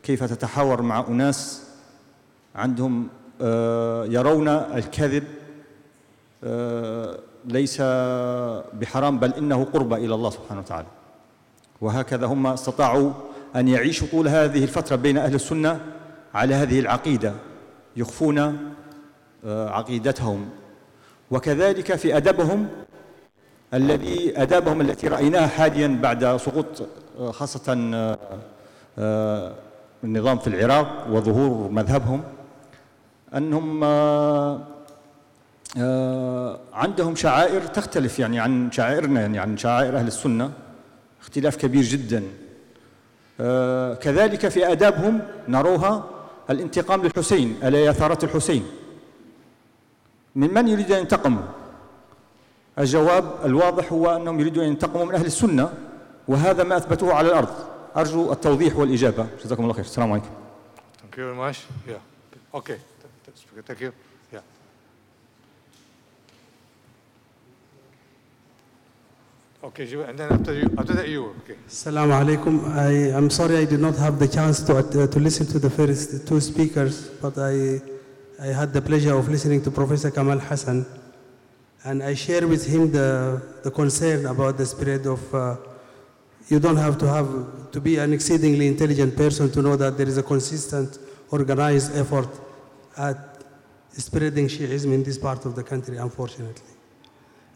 كيف تتحاور مع أناس عندهم يرون الكذب ليس بحرام بل إنه قربة إلى الله سبحانه وتعالى. وهكذا هم استطاعوا أن يعيشوا طول هذه الفترة بين أهل السنة على هذه العقيدة، يخفون عقيدتهم. وكذلك في أدابهم التي رأيناها حاليا بعد سقوط خاصة النظام في العراق وظهور مذهبهم، أنهم عندهم شعائر تختلف يعني عن شعائرنا، يعني عن شعائر أهل السنة اختلاف كبير جدا. كذلك في آدابهم نروها الانتقام للحسين، ألا يا ثارة الحسين، من يريد أن ينتقموا؟ الجواب الواضح هو أنهم يريدون أن ينتقموا من أهل السنة، وهذا ما أثبتوه على الأرض. أرجو التوضيح والإجابة. جزاكم الله خير. السلام عليكم. Thank you very much. Yeah. Okay. Thank you. Yeah. Okay, and then after that you. Okay. Assalamu alaikum. I'm sorry I did not have the chance to listen to the first two speakers, but I had the pleasure of listening to Professor Kamal Hassan, and I share with him the concern about the spread of. You don't have to be an exceedingly intelligent person to know that there is a consistent, organized effort at spreading Shiism in this part of the country, unfortunately.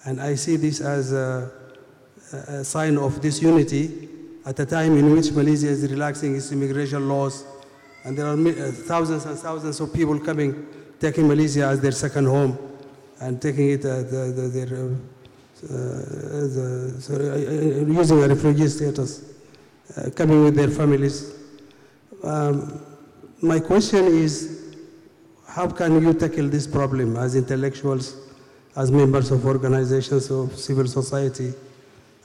And I see this as a sign of disunity at a time in which Malaysia is relaxing its immigration laws, and there are thousands and thousands of people coming, taking Malaysia as their second home, and taking it using a refugee status, coming with their families. My question is, how can you tackle this problem as intellectuals, as members of organizations of civil society?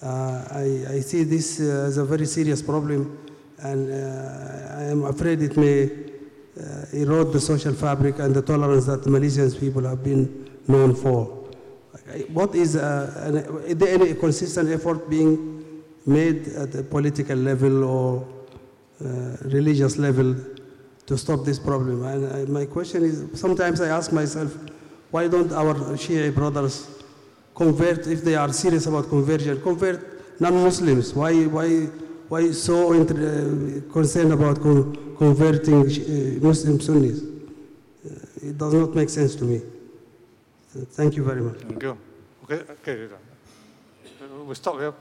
I see this as a very serious problem, and I am afraid it may erode the social fabric and the tolerance that the Malaysian people have been known for. What is there any consistent effort being made at the political level or religious level to stop this problem? And my question is, sometimes I ask myself, why don't our Shia brothers convert, if they are serious about conversion, convert non-Muslims? Why so concerned about converting Muslim Sunnis? It does not make sense to me. Thank you very much. Thank you. Okay. We'll stop here.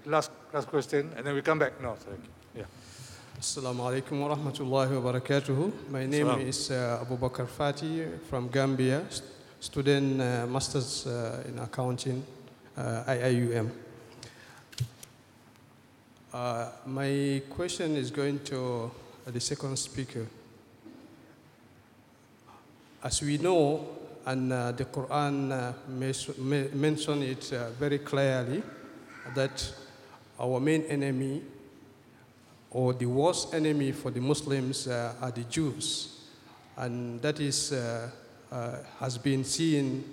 Last question, and then we come back. No, thank you. Yeah. Assalamu alaikum wa rahmatullahi wa barakatuhu. My name is Abu Bakr Fati from Gambia, student masters in accounting, IIUM. My question is going to the second speaker. As we know, and the Quran mentioned it very clearly, that our main enemy, or the worst enemy for the Muslims, are the Jews. And that is, has been seen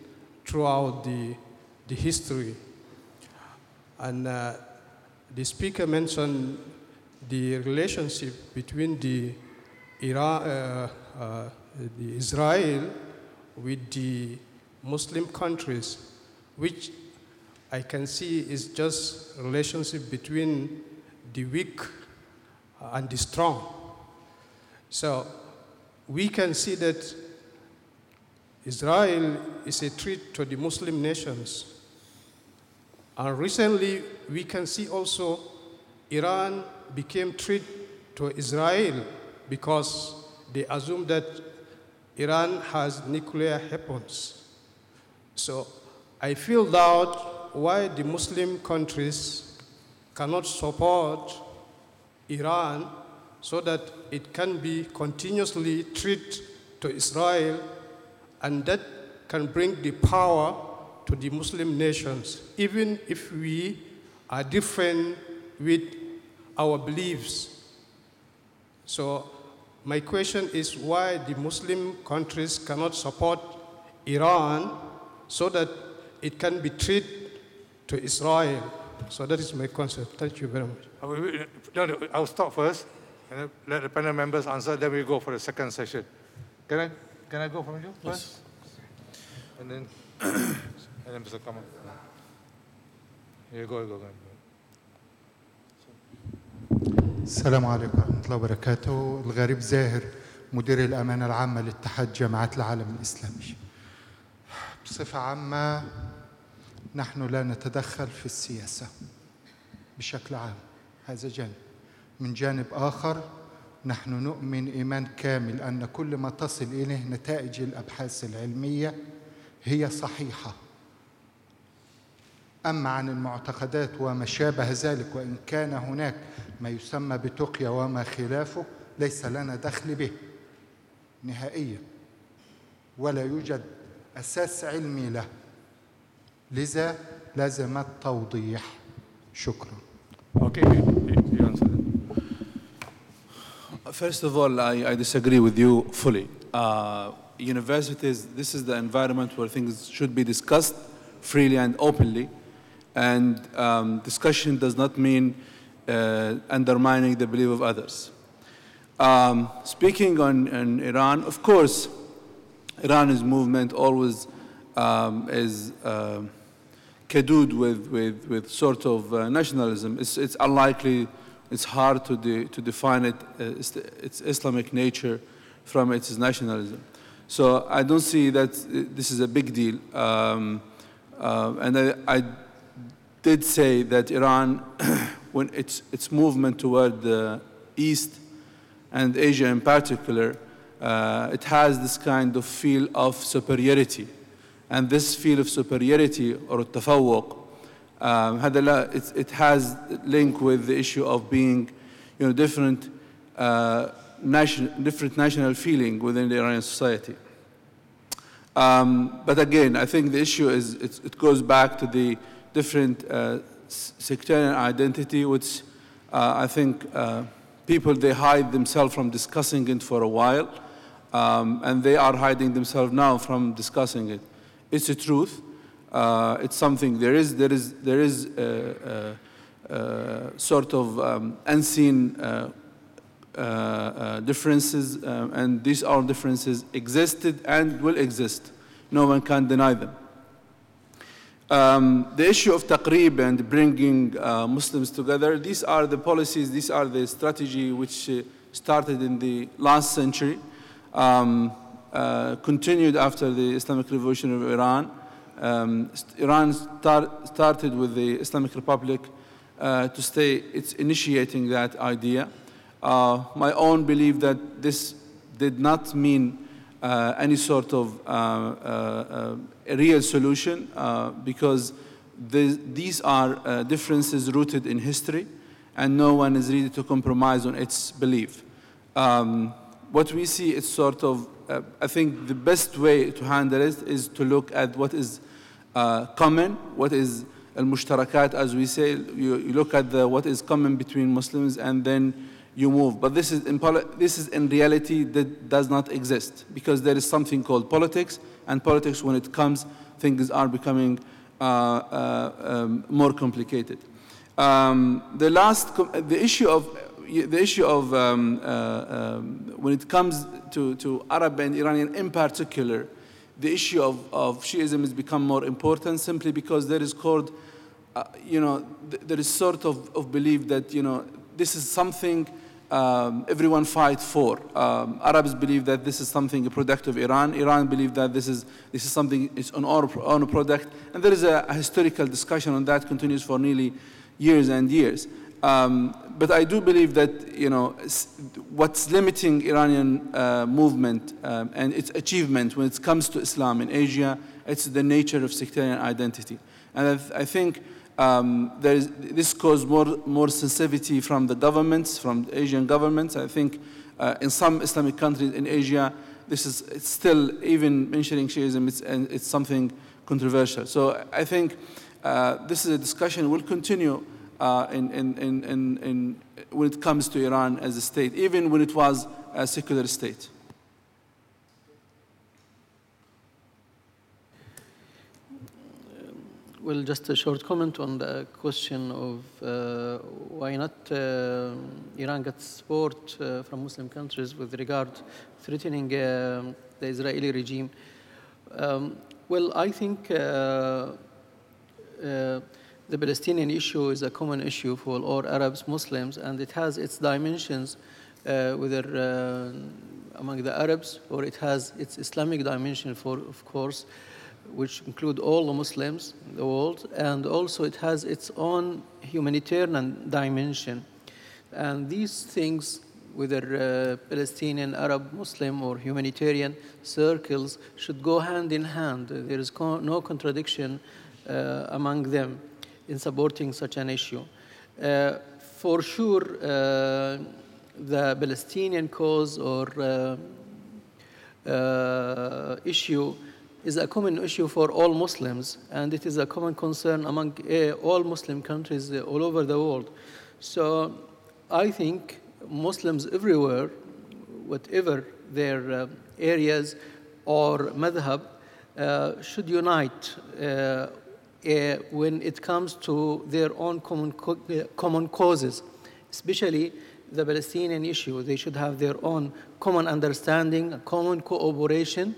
throughout the history. And the speaker mentioned the relationship between the Israel with the Muslim countries, which I can see is just a relationship between the weak and the strong. So we can see that Israel is a threat to the Muslim nations. And recently, we can see also Iran became threat to Israel because they assume that Iran has nuclear weapons. So I feel doubt why the Muslim countries cannot support Iran so that it can be continuously threat to Israel, and that can bring the power to the Muslim nations, even if we are different with our beliefs. So my question is why the Muslim countries cannot support Iran so that it can be treated to Israel. So that is my concept. Thank you very much. I'll stop first. and then let the panel members answer, then we go for the second session. Can I go from you first? And then, Mr. Kamal. You go. السلام عليكم ورحمة الله وبركاته. الغريب زاهر، مدير الأمانة العامة لاتحاد جامعات العالم الإسلامي. بصفة عامة نحن لا نتدخل في السياسة بشكل عام، هذا جانب. من جانب آخر نحن نؤمن إيمان كامل أن كل ما تصل إليه نتائج الأبحاث العلمية هي صحيحة. أما عن المعتقدات وما شابه ذلك، وإن كان هناك ما يسمى بتقية وما خلافه، ليس لنا دخل به نهائيا، ولا يوجد أساس علمي له، لذا لازم التوضيح. شكرا. Okay, you answer that. First of all, I disagree with you fully. Universities, this is the environment where things should be discussed freely and openly. And discussion does not mean undermining the belief of others. Speaking on Iran, of course, Iran's movement always is cadooed with sort of nationalism. It's unlikely, it's hard to define its Islamic nature from its nationalism. So I don't see that this is a big deal. And I did say that Iran, when its movement toward the East and Asia in particular, it has this kind of feel of superiority. And this feel of superiority, or التفوق, it has link with the issue of being, different national feeling within the Iranian society. But again, I think the issue is it goes back to the different sectarian identity, which I think people, they hide themselves from discussing it for a while, and they are hiding themselves now from discussing it. It's the truth. It's something, there is sort of unseen differences, and these are differences existed and will exist. No one can deny them. The issue of taqrib and bringing Muslims together, these are the policies, these are the strategy which started in the last century, continued after the Islamic Revolution of Iran. Iran started with the Islamic Republic to stay, it's initiating that idea. My own belief that this did not mean any sort of a real solution, because these are differences rooted in history, and no one is ready to compromise on its belief. What we see is sort of, I think the best way to handle it is to look at what is common, what is al-mushtarakat, as we say. You look at what is common between Muslims, and then you move. But this is in reality that does not exist, because there is something called politics, and politics, when it comes, things are becoming more complicated. The issue of when it comes to Arab and Iranian in particular, the issue of Shiism has become more important simply because there is called, there is sort of belief that, this is something everyone fights for. Arabs believe that this is something a product of Iran. Iran believe that this is something, it's on our own product. And there is a historical discussion on that, continues for nearly years and years. But I do believe that, what's limiting Iranian movement and its achievement when it comes to Islam in Asia, it's the nature of sectarian identity. And I think this caused more sensitivity from the governments, from the Asian governments. I think in some Islamic countries in Asia, it's still, even mentioning Shiism, it's something controversial. So I think this is a discussion will continue when it comes to Iran as a state, even when it was a secular state. Well, just a short comment on the question of why not Iran gets support from Muslim countries with regard threatening the Israeli regime. Well, I think the Palestinian issue is a common issue for all Arabs, Muslims, and it has its dimensions, whether among the Arabs, or it has its Islamic dimension, of course, which include all the Muslims in the world, and also it has its own humanitarian dimension. And these things, whether Palestinian, Arab, Muslim, or humanitarian circles, should go hand in hand. There is no contradiction among them in supporting such an issue. For sure, the Palestinian cause or issue is a common issue for all Muslims, and it is a common concern among all Muslim countries all over the world. So I think Muslims everywhere, whatever their areas or madhab, should unite when it comes to their own common causes, especially the Palestinian issue. They should have their own common understanding, common cooperation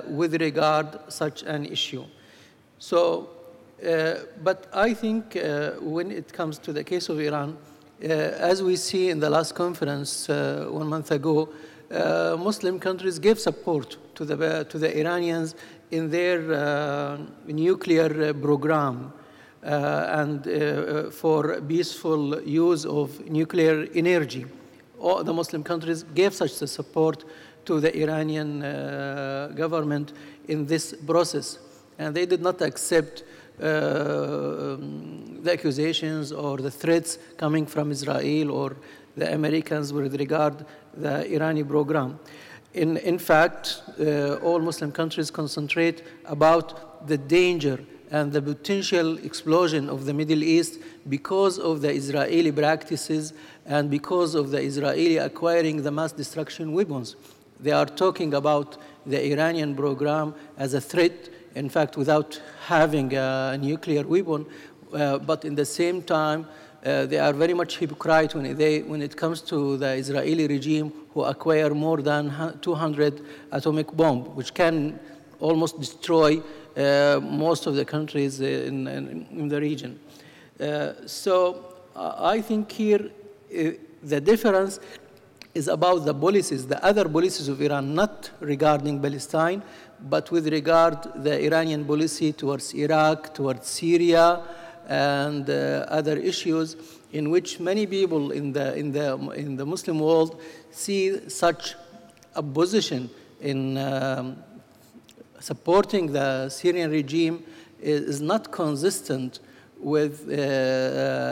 with regard such an issue. So, but I think when it comes to the case of Iran, as we see in the last conference 1 month ago, Muslim countries gave support to the Iranians in their nuclear program and for peaceful use of nuclear energy. All the Muslim countries gave such support to the Iranian government in this process, and they did not accept the accusations or the threats coming from Israel or the Americans with regard the Irani program. In fact, all Muslim countries concentrate about the danger and the potential explosion of the Middle East because of the Israeli practices and because of the Israeli acquiring the mass destruction weapons. They are talking about the Iranian program as a threat, in fact, without having a nuclear weapon, but in the same time, they are very much hypocrite when it comes to the Israeli regime, who acquire more than 200 atomic bombs, which can almost destroy most of the countries in the region. So I think here the difference is about the policies, the other policies of Iran, not regarding Palestine, but with regard the Iranian policy towards Iraq, towards Syria, and other issues in which many people in the Muslim world see such opposition in supporting the Syrian regime is not consistent with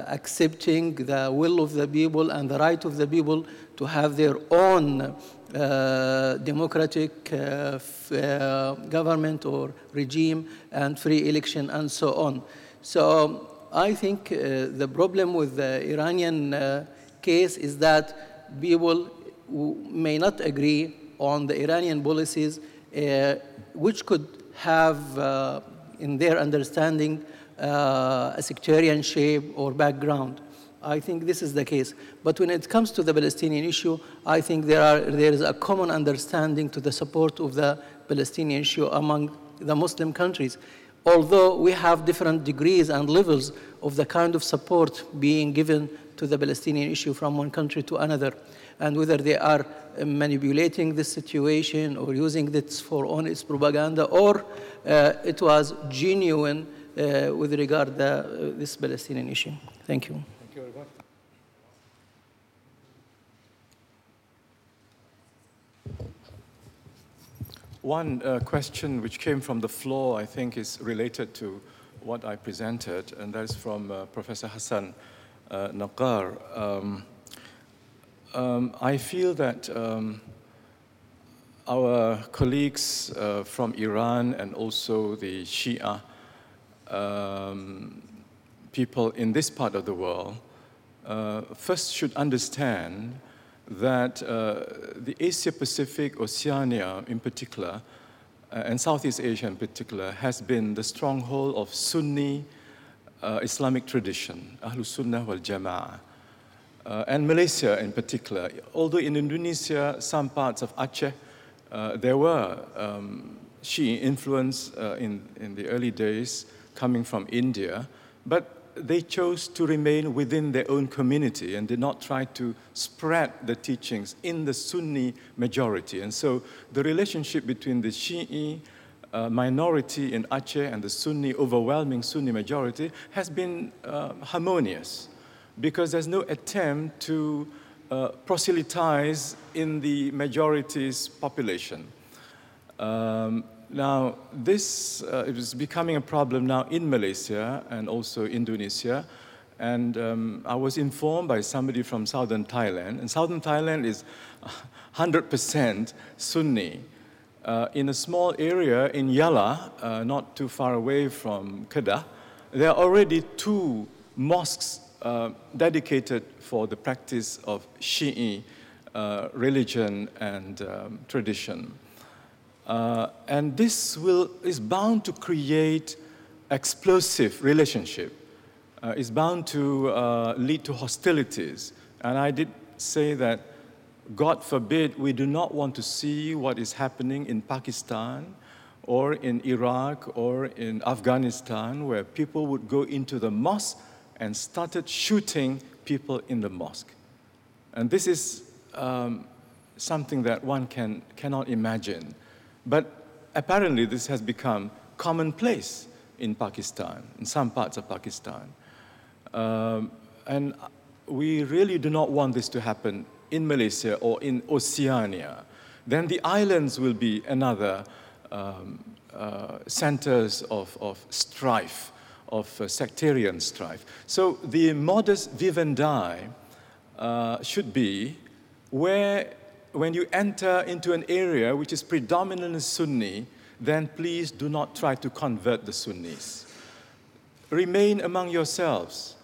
accepting the will of the people and the right of the people to have their own democratic government or regime and free election and so on. So I think the problem with the Iranian case is that people may not agree on the Iranian policies, which could have, in their understanding, a sectarian shape or background. I think this is the case. But when it comes to the Palestinian issue, I think there is a common understanding to the support of the Palestinian issue among the Muslim countries. Although we have different degrees and levels of the kind of support being given to the Palestinian issue from one country to another, and whether they are manipulating this situation or using this for its propaganda, or it was genuine with regard to this Palestinian issue. Thank you. Thank you very much. One question which came from the floor, I think, is related to what I presented, and that is from Professor Hassan Naqar. I feel that our colleagues from Iran and also the Shia people in this part of the world first should understand that the Asia Pacific, Oceania in particular, and Southeast Asia in particular, has been the stronghold of Sunni Islamic tradition, Ahlus Sunnah wal Jama'ah. And Malaysia in particular, although in Indonesia, some parts of Aceh, there were Shi'i influence in the early days coming from India, but they chose to remain within their own community and did not try to spread the teachings in the Sunni majority. And so the relationship between the Shi'i minority in Aceh and the Sunni, overwhelming Sunni majority has been harmonious, because there's no attempt to proselytize in the majority's population. Now, this is becoming a problem now in Malaysia and also Indonesia. And I was informed by somebody from southern Thailand, and southern Thailand is 100% Sunni. In a small area in Yala, not too far away from Kedah, there are already 2 mosques dedicated for the practice of Shi'i religion and tradition. And this is bound to create explosive relationship. Is bound to lead to hostilities. And I did say that, God forbid, we do not want to see what is happening in Pakistan or in Iraq or in Afghanistan, where people would go into the mosque and started shooting people in the mosque. And this is something that one cannot imagine. But apparently this has become commonplace in Pakistan, in some parts of Pakistan. And we really do not want this to happen in Malaysia or in Oceania. Then the islands will be another centers of strife, of sectarian strife. So the modus vivendi should be where, when you enter into an area which is predominantly Sunni, then please do not try to convert the Sunnis. Remain among yourselves.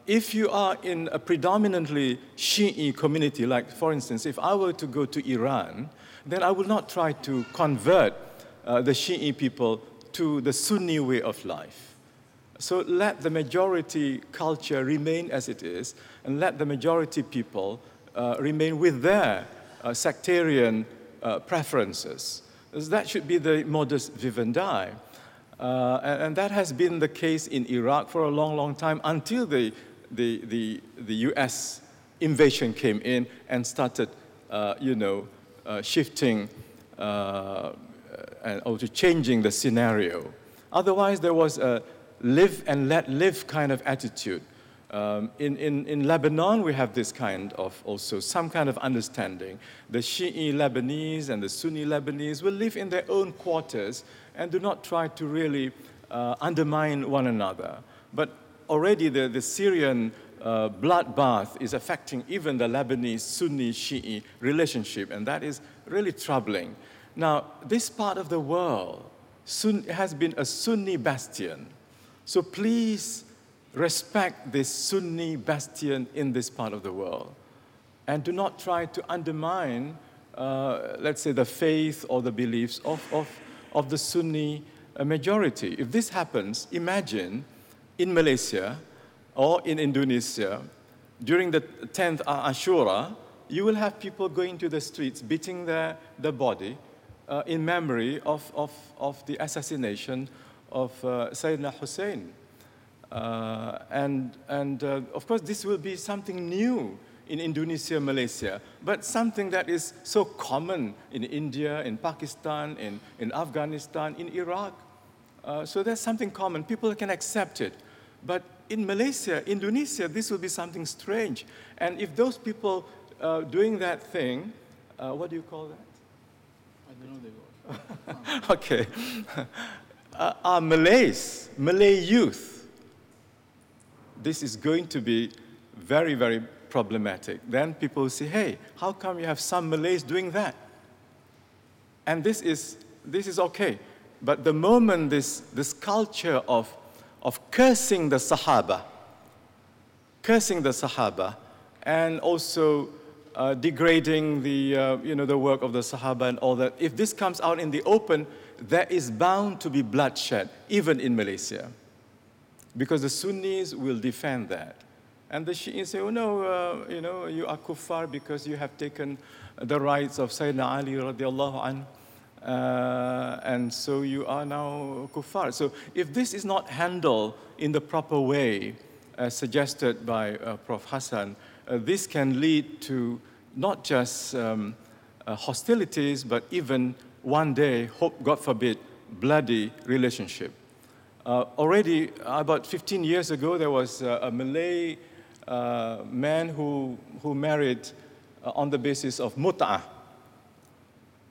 If you are in a predominantly Shi'i community, like for instance, if I were to go to Iran, then I will not try to convert the Shi'i people to the Sunni way of life. So let the majority culture remain as it is, and let the majority people remain with their sectarian preferences. That should be the modus vivendi. And that has been the case in Iraq for a long, long time, until the US invasion came in and started, shifting and also changing the scenario. Otherwise, there was a live and let live kind of attitude. In Lebanon, we have this kind of also some kind of understanding. The Shi'i Lebanese and the Sunni Lebanese will live in their own quarters and do not try to really undermine one another. But already the Syrian bloodbath is affecting even the Lebanese Sunni-Shi'i relationship, and that is really troubling. Now, this part of the world has been a Sunni bastion. So please respect this Sunni bastion in this part of the world, and do not try to undermine, let's say, the faith or the beliefs of the Sunni majority. If this happens, imagine in Malaysia or in Indonesia, during the 10th Ashura, you will have people going to the streets, beating their body in memory of the assassination of Sayyidina Hussein. And of course, this will be something new in Indonesia, Malaysia, but something that is so common in India, in Pakistan, in Afghanistan, in Iraq. So there's something common. People can accept it. But in Malaysia, Indonesia, this will be something strange. And if those people doing that thing, what do you call that? I don't know the word. Okay. Are Malays, Malay youth, this is going to be very, very problematic. Then people say, hey, how come you have some Malays doing that? And this is okay. But the moment this culture of cursing the Sahaba, and also degrading the, the work of the Sahaba and all that, if this comes out in the open, there is bound to be bloodshed, even in Malaysia. Because the Sunnis will defend that. And the Shi'is say, oh no, you are kuffar because you have taken the rights of Sayyidina Ali radiallahu anh, and so you are now kuffar. So if this is not handled in the proper way, as suggested by Prof. Hassan, this can lead to not just hostilities, but even one day, hope, God forbid, bloody relationship. Already, about 15 years ago, there was a Malay man who married on the basis of mut'ah.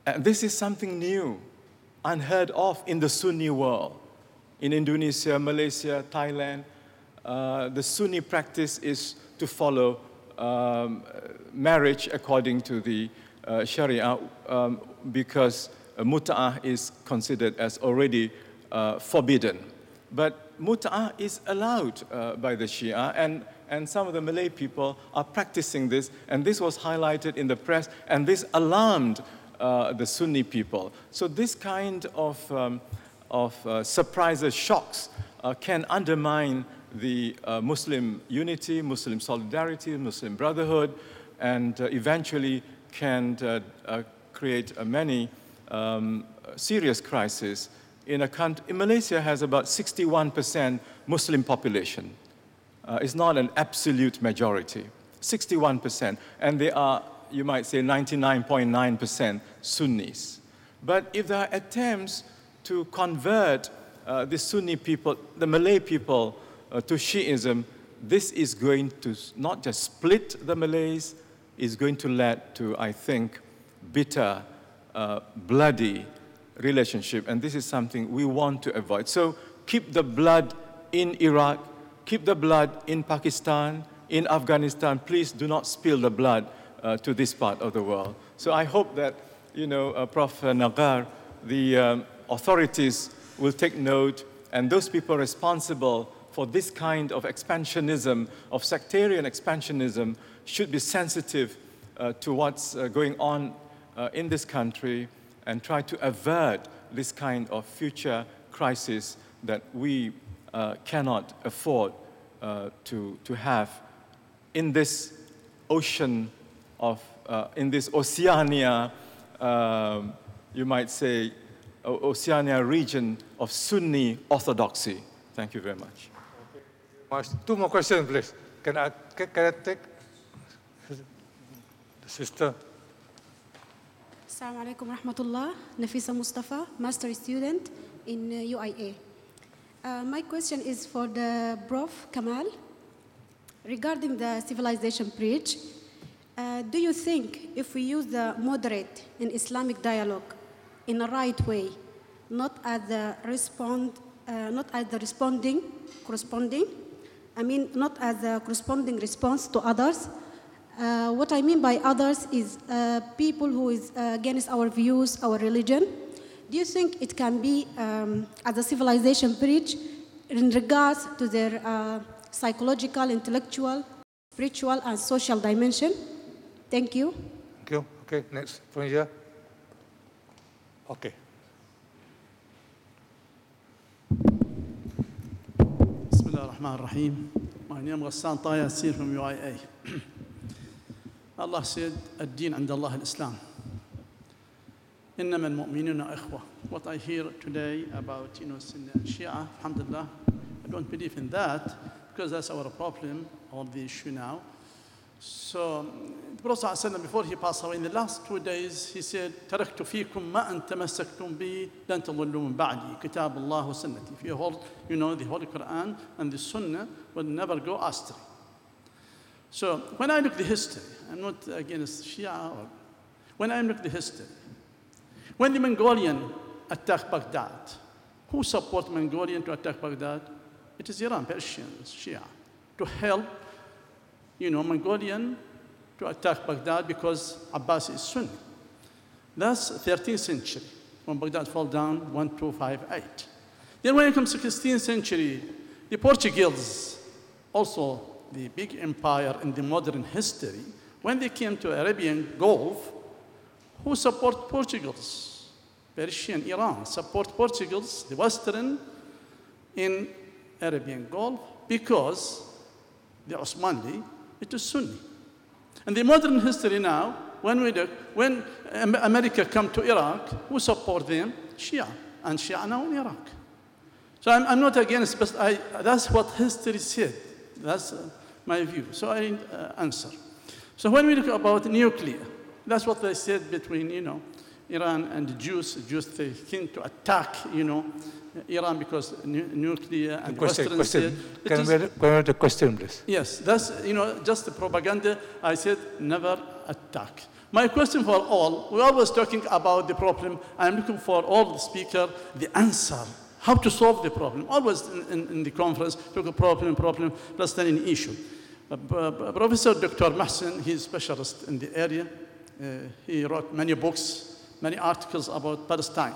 And this is something new, unheard of in the Sunni world. In Indonesia, Malaysia, Thailand, the Sunni practice is to follow marriage according to the Sharia because mut'ah is considered as already forbidden. But mut'ah is allowed by the Shia, and some of the Malay people are practicing this, and this was highlighted in the press, and this alarmed the Sunni people. So this kind of surprises, shocks, can undermine the Muslim unity, Muslim solidarity, Muslim brotherhood, and eventually can create many serious crises in a country. Malaysia has about 61% Muslim population. It's not an absolute majority, 61%. And they are, you might say, 99.9% Sunnis. But if there are attempts to convert the Sunni people, the Malay people, to Shiism, this is going to not just split the Malays, it's going to lead to, I think, bitter, bloody relationship. And this is something we want to avoid. So keep the blood in Iraq, keep the blood in Pakistan, in Afghanistan. Please do not spill the blood to this part of the world. So I hope that, Prof. Nagar, the authorities will take note, and those people responsible for this kind of expansionism, of sectarian expansionism, should be sensitive to what's going on in this country and try to avert this kind of future crisis that we cannot afford to have in this ocean of, in this Oceania, you might say, Oceania region of Sunni orthodoxy. Thank you very much. Two more questions, please. Can I take the sister? Assalamu alaikum rahmatullah. Nafisa Mustafa, master student in UIA. My question is for the Prof. Kamal. Regarding the civilization bridge, do you think if we use the moderate and Islamic dialogue in a right way, not as the corresponding response to others? What I mean by others is people who is against our views, our religion. Do you think it can be as a civilization bridge in regards to their psychological, intellectual, spiritual, and social dimension? Thank you. Thank you. Okay, next from here. Okay. Bismillah ar-Rahman ar-Rahim. My name is Ghassan Taya Sir from UIA. Allah said, Ad-Din and Allah al-Islam. إنما المؤمنون إخوة. What I hear today about Sunni and Shia, alhamdulillah, I don't believe in that because that's our problem or the issue now. So the Prophet ﷺ, before he passed away in the last 2 days, he said, تركت فيكم ما أن تمسكتم به لن تضلوا من بعدي كتاب الله وسنتي. If you hold, the Holy Quran and the Sunnah will never go astray. So when I look at the history, I'm not against Shia, when I look at the history, when the Mongolian attacked Baghdad, who support Mongolian to attack Baghdad? It is Iran, Persians, Shia, to help, Mongolian to attack Baghdad because Abbas is Sunni. That's 13th century, when Baghdad fell down, 1258. Then when it comes to 16th century, the Portuguese, also the big empire in the modern history, when they came to Arabian Gulf, who support Portugal's? Persian, Iran support Portugal's, the Western, in Arabian Gulf because the Osmanli, it is Sunni. And the modern history now, when America come to Iraq, who support them? Shia, and Shia now in Iraq. So I'm not against, but that's what history said. That's my view. So I answer. So when we look about nuclear, that's what they said between, Iran and the Jews. The Jews, they think to attack, Iran because nuclear and Western said. Can we have the question, please? Yes, that's, just the propaganda. I said never attack. My question for all, we're always talking about the problem. I'm looking for all the speakers, the answer. How to solve the problem. Always in the conference, talk a problem, plus then an issue. Professor Dr. Mahsen, he's a specialist in the area. He wrote many books, many articles about Palestine.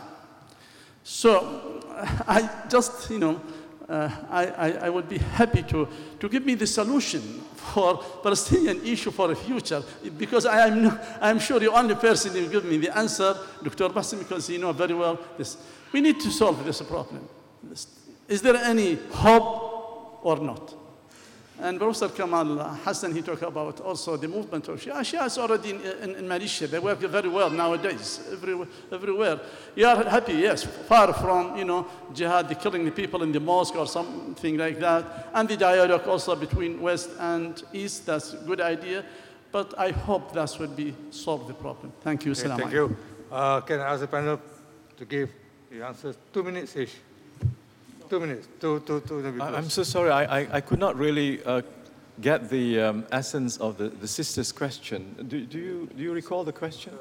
So I just, I would be happy to give me the solution for Palestinian issue for the future, because I'm sure you're the only person who give me the answer, Dr. Mahsen, because you know very well this. We need to solve this problem. Is there any hope or not? And Professor Kamal Hassan, he talked about also the movement of Shia. Shia is already in Malaysia. They work very well nowadays, everywhere. You are happy, yes, far from, jihad, the killing the people in the mosque or something like that. And the dialogue also between West and East, that's a good idea. But I hope that would be solve the problem. Thank you. Okay, thank you. Can I ask the panel to give the answers? 2 minutes each. 2 minutes. I'm so sorry. I could not really get the essence of the sister's question. Do you recall the question?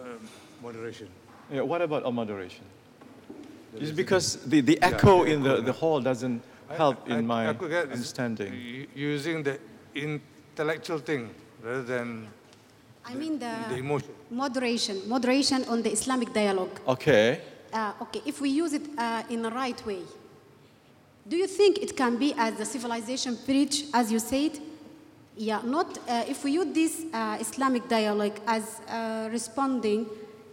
Moderation. Yeah. What about moderation? It's because the echo in the hall doesn't help in my understanding. Using the intellectual thing rather than the emotion. Moderation on the Islamic dialogue. Okay. Okay, if we use it in the right way, do you think it can be as the civilization bridge, as you said? Yeah, not if we use this Islamic dialogue as responding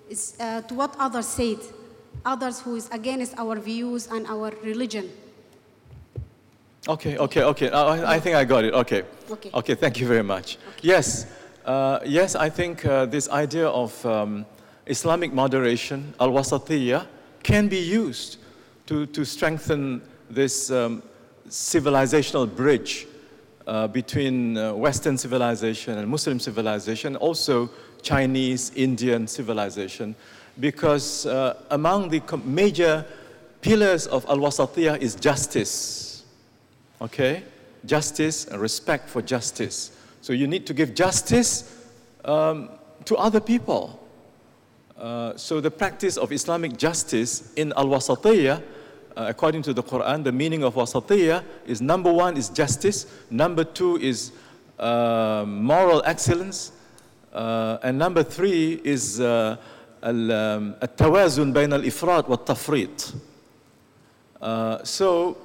to what others said, others who is against our views and our religion. Okay. I think I got it. Okay. Thank you very much. Okay. Yes. I think this idea of Islamic moderation, al-wasatiyya, can be used to strengthen this civilizational bridge between Western civilization and Muslim civilization, also Chinese, Indian civilization, because among the major pillars of al-wasatiyya is justice, okay? Justice and respect for justice. So you need to give justice to other people. So the practice of Islamic justice in al-wasatiyya, according to the Quran, the meaning of wasatiyya is number 1 is justice, number 2 is moral excellence, and number 3 is التوازن بين الإفراط والتفريط. So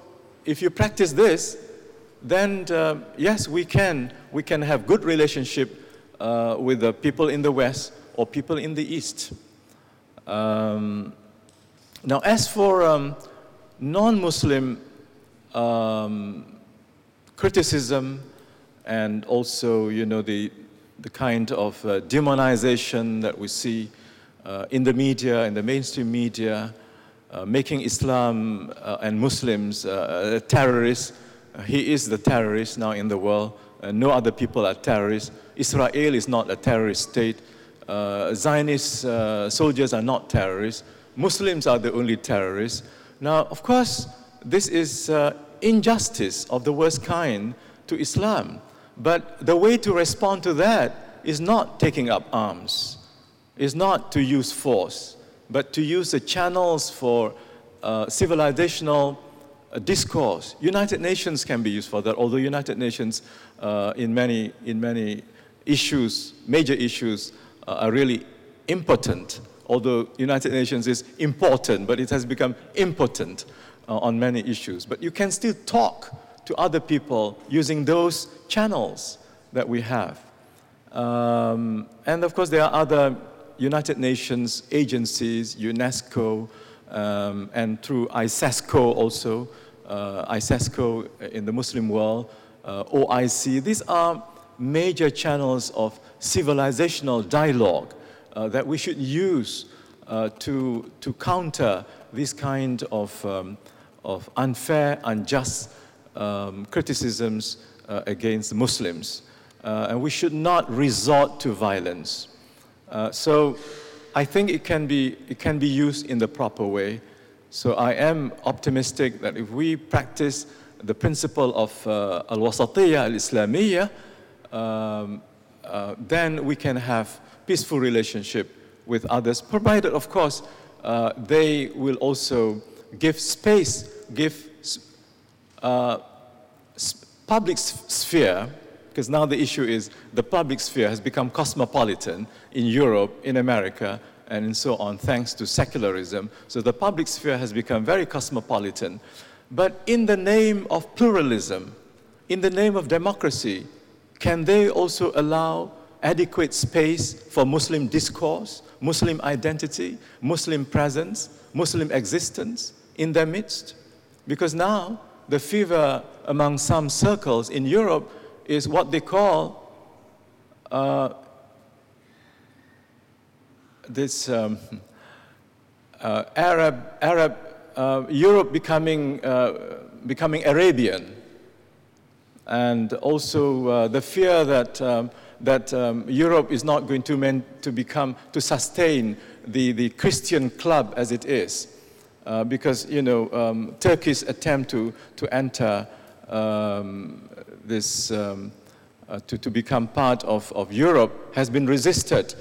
if you practice this, then yes, we can have good relationship with the people in the West or people in the East. Now, as for non-Muslim criticism and also, the kind of demonization that we see in the media, in the mainstream media, making Islam and Muslims terrorists. He is the terrorist now in the world. No other people are terrorists. Israel is not a terrorist state. Zionist soldiers are not terrorists. Muslims are the only terrorists. Now, of course, this is injustice of the worst kind to Islam. But the way to respond to that is not taking up arms, is not to use force, but to use the channels for civilizational discourse. United Nations can be used for that, although United Nations in many issues, major issues, are really impotent. Although United Nations is important, but it has become impotent on many issues. But you can still talk to other people using those channels that we have. And of course, there are other United Nations agencies, UNESCO, and through ISESCO also, ISESCO in the Muslim world, OIC. These are major channels of civilizational dialogue that we should use to counter this kind of unfair, unjust criticisms against Muslims. And we should not resort to violence. So I think it can be used in the proper way. So I am optimistic that if we practice the principle of al-wasatiyya al-islamiyya, then we can have peaceful relationship with others, provided, of course, they will also give space, give public sphere, because now the issue is the public sphere has become cosmopolitan in Europe, in America, and so on, thanks to secularism. So the public sphere has become very cosmopolitan. But in the name of pluralism, in the name of democracy, can they also allow adequate space for Muslim discourse, Muslim identity, Muslim presence, Muslim existence in their midst? Because now the fever among some circles in Europe is what they call this Europe becoming Arabian, and also the fear that Europe is not going to sustain the Christian club as it is, because Turkey's attempt to enter to become part of Europe has been resisted,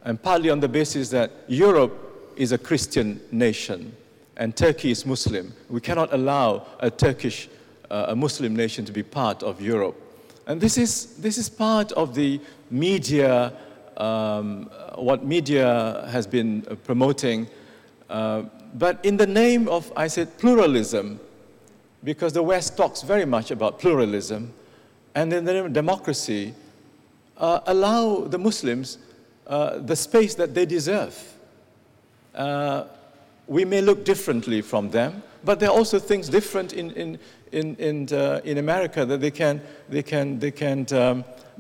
and partly on the basis that Europe is a Christian nation and Turkey is Muslim. We cannot allow a Turkish, a Muslim nation to be part of Europe. And this is part of the media, what media has been promoting. But in the name of, I said, pluralism, because the West talks very much about pluralism, and in the name of democracy, allow the Muslims the space that they deserve. We may look differently from them, but there are also things different in America that they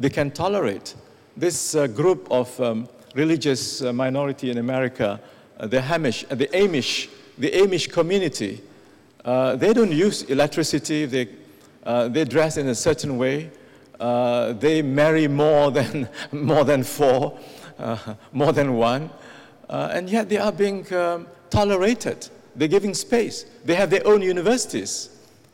can tolerate. This group of religious minority in America, the Amish community, they don't use electricity. They dress in a certain way. They marry more than four, more than one, and yet they are being tolerated. They're giving space. They have their own universities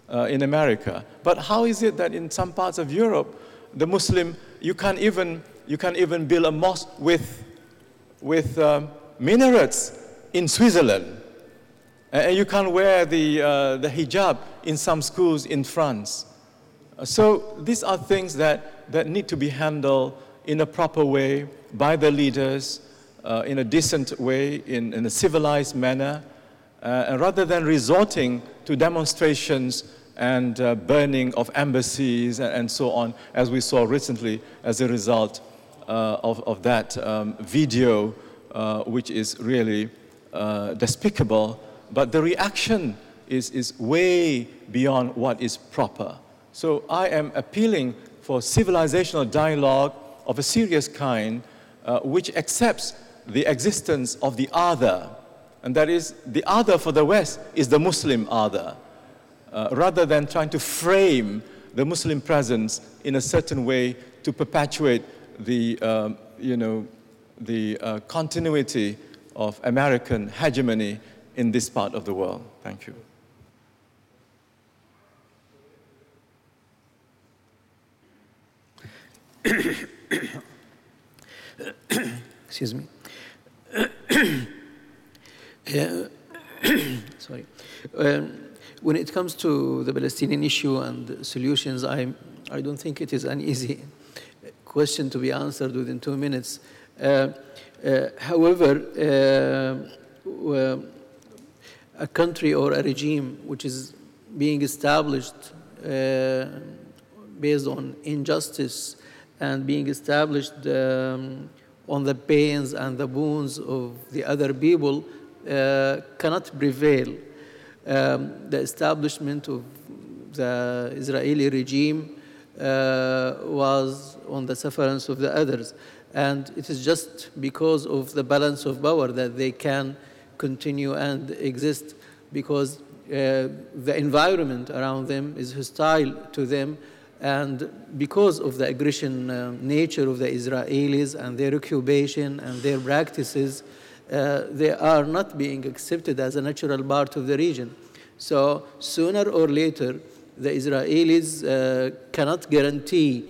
in America. But how is it that in some parts of Europe, the Muslim, you can't even build a mosque with minarets in Switzerland, and you can't wear the hijab in some schools in France. So these are things that need to be handled in a proper way by the leaders, in a decent way, in a civilized manner, and rather than resorting to demonstrations and burning of embassies and so on, as we saw recently as a result of that video, which is really despicable. But the reaction is way beyond what is proper. So I am appealing for civilizational dialogue of a serious kind, which accepts the existence of the other, and that is the other for the West is the Muslim other, rather than trying to frame the Muslim presence in a certain way to perpetuate the continuity of American hegemony in this part of the world. Thank you. Excuse me. Sorry. When it comes to the Palestinian issue and solutions, I don't think it is an easy question to be answered within 2 minutes. However, a country or a regime which is being established based on injustice and being established on the pains and the wounds of the other people cannot prevail. The establishment of the Israeli regime was on the sufferance of the others. And it is just because of the balance of power that they can continue and exist, because the environment around them is hostile to them, and because of the aggression nature of the Israelis and their occupation and their practices, they are not being accepted as a natural part of the region. So sooner or later, the Israelis cannot guarantee